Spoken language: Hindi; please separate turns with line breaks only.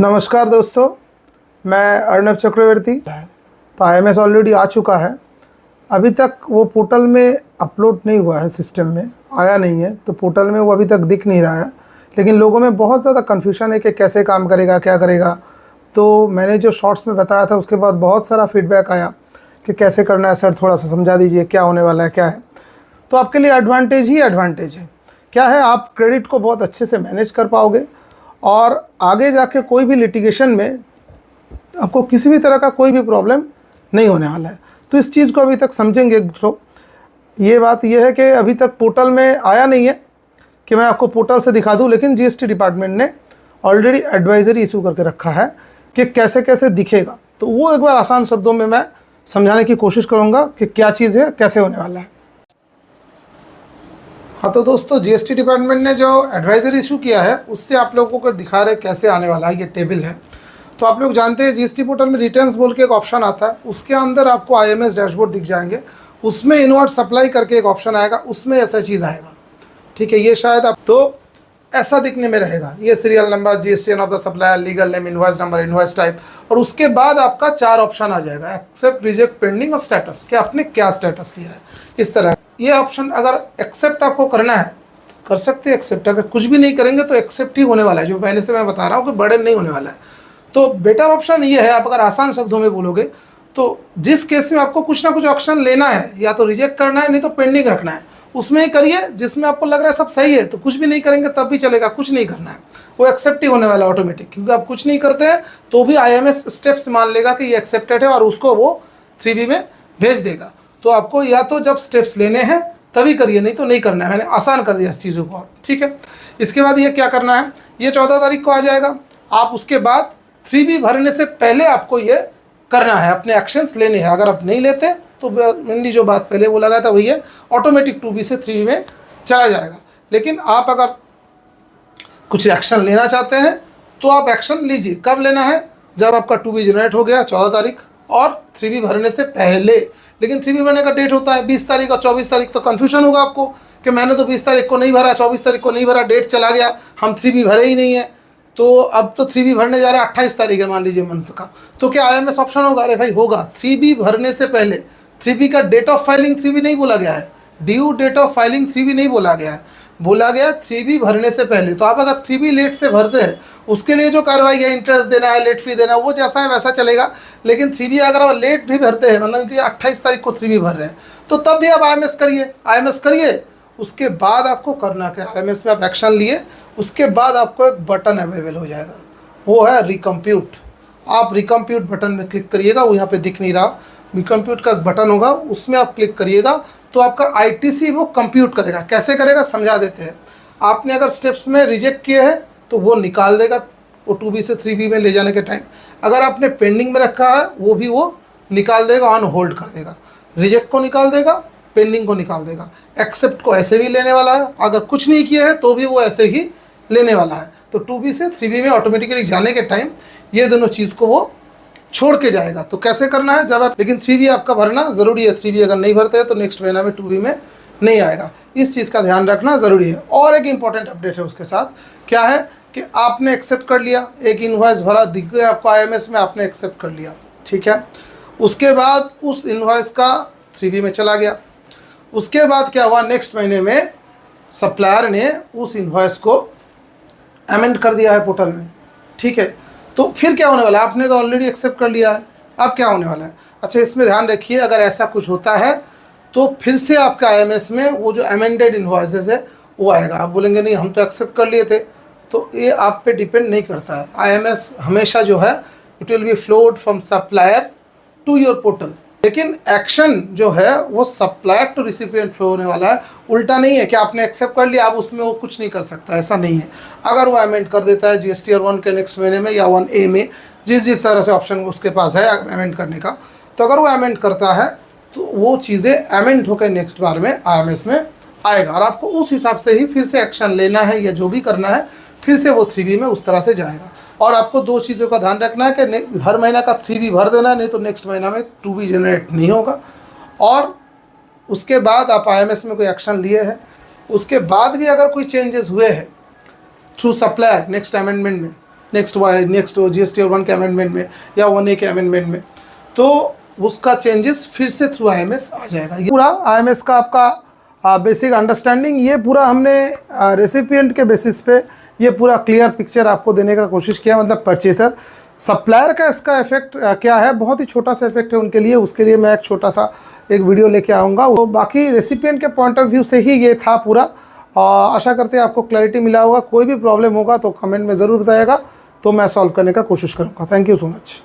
नमस्कार दोस्तों, मैं अर्नब चक्रवर्ती। तो आईएमएस ऑलरेडी आ चुका है। अभी तक वो पोर्टल में अपलोड नहीं हुआ है, सिस्टम में आया नहीं है, तो पोर्टल में वो अभी तक दिख नहीं रहा है। लेकिन लोगों में बहुत ज़्यादा कन्फ्यूजन है कि कैसे काम करेगा, क्या करेगा। तो मैंने जो शॉर्ट्स में बताया था उसके बाद बहुत सारा फीडबैक आया कि कैसे करना है सर, थोड़ा सा समझा दीजिए, क्या होने वाला है, क्या है। तो आपके लिए एडवांटेज ही एडवांटेज है। क्या है, आप क्रेडिट को बहुत अच्छे से मैनेज कर पाओगे और आगे जाके कोई भी लिटिगेशन में आपको किसी भी तरह का कोई भी प्रॉब्लम नहीं होने वाला है। तो इस चीज़ को अभी तक समझेंगे। तो ये बात ये है कि अभी तक पोर्टल में आया नहीं है कि मैं आपको पोर्टल से दिखा दूं, लेकिन जीएसटी डिपार्टमेंट ने ऑलरेडी एडवाइजरी इशू करके रखा है कि कैसे कैसे दिखेगा। तो वो एक बार आसान शब्दों में मैं समझाने की कोशिश करूँगा कि क्या चीज़ है, कैसे होने वाला है। हाँ, तो दोस्तों जीएसटी डिपार्टमेंट ने जो एडवाइजरी इशू किया है उससे आप लोगों को दिखा रहे कैसे आने वाला है। ये टेबल है। तो आप लोग जानते हैं जीएसटी पोर्टल में रिटर्न्स बोल के एक ऑप्शन आता है, उसके अंदर आपको आईएमएस डैशबोर्ड दिख जाएंगे। उसमें इनवर्ट सप्लाई करके एक ऑप्शन आएगा, उसमें ऐसा चीज़ आएगा। ठीक है, ये शायद आप तो ऐसा दिखने में रहेगा। ये serial number, GST of the supplier, legal name, invoice number, invoice type, और उसके बाद आपका 4 ऑप्शन आ जाएगा, एक्सेप्ट, रिजेक्ट, पेंडिंग और स्टेटस, कि आपने क्या स्टेटस लिया है। इस तरह ये ऑप्शन अगर एक्सेप्ट आपको करना है कर सकते हैं एक्सेप्ट। अगर कुछ भी नहीं करेंगे तो एक्सेप्ट ही होने वाला है, जो पहले से मैं बता रहा हूँ कि बर्डन नहीं होने वाला है। तो बेटर ऑप्शन ये है, आप अगर आसान शब्दों में बोलोगे तो जिस केस में आपको कुछ ना कुछ ऑप्शन लेना है, या तो रिजेक्ट करना है, नहीं तो पेंडिंग रखना है, उसमें ही करिए। जिसमें आपको लग रहा है सब सही है तो कुछ भी नहीं करेंगे तब भी चलेगा, कुछ नहीं करना है, वो एक्सेप्ट ही होने वाला है ऑटोमेटिक। क्योंकि आप कुछ नहीं करते हैं तो भी आईएमएस स्टेप्स मान लेगा कि ये एक्सेप्टेड है और उसको वो 3B में भेज देगा। तो आपको या तो जब स्टेप्स लेने हैं तभी करिए, नहीं तो नहीं करना है। मैंने आसान कर दिया इस चीज़ों को। ठीक है, इसके बाद ये क्या करना है, ये 14 तारीख को आ जाएगा। आप उसके बाद 3B भरने से पहले आपको ये करना है, अपने एक्शंस लेने हैं। अगर आप नहीं लेते तो मेनली जो बात पहले बोला गया था वही है, ऑटोमेटिक 2B से 3B में चला जाएगा। लेकिन आप अगर कुछ एक्शन लेना चाहते हैं तो आप एक्शन लीजिए। कब लेना है, जब आपका 2B जनरेट हो गया 14 तारीख और 3B भरने से पहले। लेकिन 3B भरने का डेट होता है 20 तारीख और 24 तारीख। तो कन्फ्यूजन होगा आपको कि मैंने तो 20 तारीख को नहीं भरा, 24 तारीख को नहीं भरा, डेट चला गया, हम 3B भरे ही नहीं है। तो अब तो 3B भरने जा रहे हैं, 28 तारीख है मान लीजिए मंथ का। तो क्या आईएमएस ऑप्शन होगा? अरे भाई होगा। 3B भरने से पहले 3B का डेट ऑफ फाइलिंग 3B नहीं बोला गया है, due date of filing 3B नहीं बोला गया है, बोला गया 3B भरने से पहले। तो आप अगर 3B लेट से भरते हैं उसके लिए जो कार्रवाई है, इंटरेस्ट देना है, लेट फी देना है, वो जैसा है वैसा चलेगा। लेकिन 3B अगर आप लेट भी भरते हैं, मतलब कि 28 तारीख को 3B भर रहे हैं, तो तब भी आप आईएमएस करिए। आईएमएस करिए, उसके बाद आपको करना क्या, आईएमएस में आप एक्शन लिए, उसके बाद आपको एक बटन अवेलेबल हो जाएगा, वो है रिकम्प्यूट। आप रिकम्प्यूट बटन में क्लिक करिएगा, वो यहाँ पे दिख नहीं रहा, रिकम्प्यूट का बटन होगा, उसमें आप क्लिक करिएगा तो आपका आईटीसी वो कंप्यूट करेगा। कैसे करेगा समझा देते हैं। आपने अगर स्टेप्स में रिजेक्ट किए हैं तो वो निकाल देगा, वो 2B से 3B में ले जाने के टाइम। अगर आपने पेंडिंग में रखा है वो भी वो निकाल देगा, ऑन होल्ड कर देगा। रिजेक्ट को निकाल देगा, पेंडिंग को निकाल देगा, एक्सेप्ट को ऐसे भी लेने वाला है। अगर कुछ नहीं किया है तो भी वो ऐसे ही लेने वाला है। तो 2B से 3B में ऑटोमेटिकली जाने के टाइम ये दोनों चीज़ को वो छोड़ के जाएगा। तो कैसे करना है, जब आप, लेकिन 3B आपका भरना ज़रूरी है। 3B अगर नहीं भरते हैं तो नेक्स्ट महीना में 2B में नहीं आएगा। इस चीज़ का ध्यान रखना ज़रूरी है। और एक इम्पॉर्टेंट अपडेट है उसके साथ, क्या है कि आपने एक्सेप्ट कर लिया, एक इनवॉइस भरा दिख गया आपको आईएमएस में, आपने एक्सेप्ट कर लिया, ठीक है। उसके बाद उस इनवॉइस का 3B में चला गया। उसके बाद क्या हुआ, नेक्स्ट महीने में सप्लायर ने उस इनवॉइस को अमेंड कर दिया है पोर्टल में, ठीक है। तो फिर क्या होने वाला है, आपने तो ऑलरेडी एक्सेप्ट कर लिया है, अब क्या होने वाला है। अच्छा, इसमें ध्यान रखिए, अगर ऐसा कुछ होता है तो फिर से आपका आईएमएस में वो जो अमेंडेड इनवॉइसेस है वो आएगा। आप बोलेंगे नहीं हम तो एक्सेप्ट कर लिए थे, तो ये आप पे डिपेंड नहीं करता है। आईएमएस हमेशा जो है it will be flowed from supplier to your portal, लेकिन एक्शन जो है वो सप्लायर टू रिसिपिएंट फ्लो होने वाला है। उल्टा नहीं है कि आपने एक्सेप्ट कर लिया, आप उसमें वो कुछ नहीं कर सकता, ऐसा नहीं है। अगर वो अमेंड कर देता है जीएसटी और 1 के नेक्स्ट महीने में या 1A में, जिस तरह से ऑप्शन उसके पास है अमेंड करने का, तो अगर वो अमेंड करता है तो वो चीज़ें अमेंड होकर नेक्स्ट बार में आईएमएस में आएगा और आपको उस हिसाब से ही फिर से एक्शन लेना है या जो भी करना है, फिर से वो 3B में उस तरह से जाएगा। और आपको 2 चीज़ों का ध्यान रखना है कि हर महीना का 3B भर देना है, नहीं तो नेक्स्ट महीना में 2B जनरेट नहीं होगा। और उसके बाद आप आईएमएस में कोई एक्शन लिए हैं, उसके बाद भी अगर कोई चेंजेस हुए हैं थ्रू सप्लायर नेक्स्ट अमेंडमेंट में, नेक्स्ट GST 1 के अमेंडमेंट में या 1A के अमेंडमेंट में, तो उसका चेंजेस फिर से थ्रू IMS आ जाएगा। ये पूरा IMS का आपका बेसिक अंडरस्टैंडिंग, ये पूरा हमने रेसिपिएंट के बेसिस पे ये पूरा क्लियर पिक्चर आपको देने का कोशिश किया। मतलब परचेसर सप्लायर का इसका इफेक्ट क्या है, बहुत ही छोटा सा इफेक्ट है उनके लिए, उसके लिए मैं एक छोटा सा एक वीडियो लेके आऊँगा। तो बाकी रेसिपिएंट के पॉइंट ऑफ व्यू से ही ये था पूरा। आशा करते हैं आपको क्लैरिटी मिला होगा। कोई भी प्रॉब्लम होगा तो कमेंट में ज़रूर बताइएगा, तो मैं सॉल्व करने का कोशिश करूँगा। Thank you so much.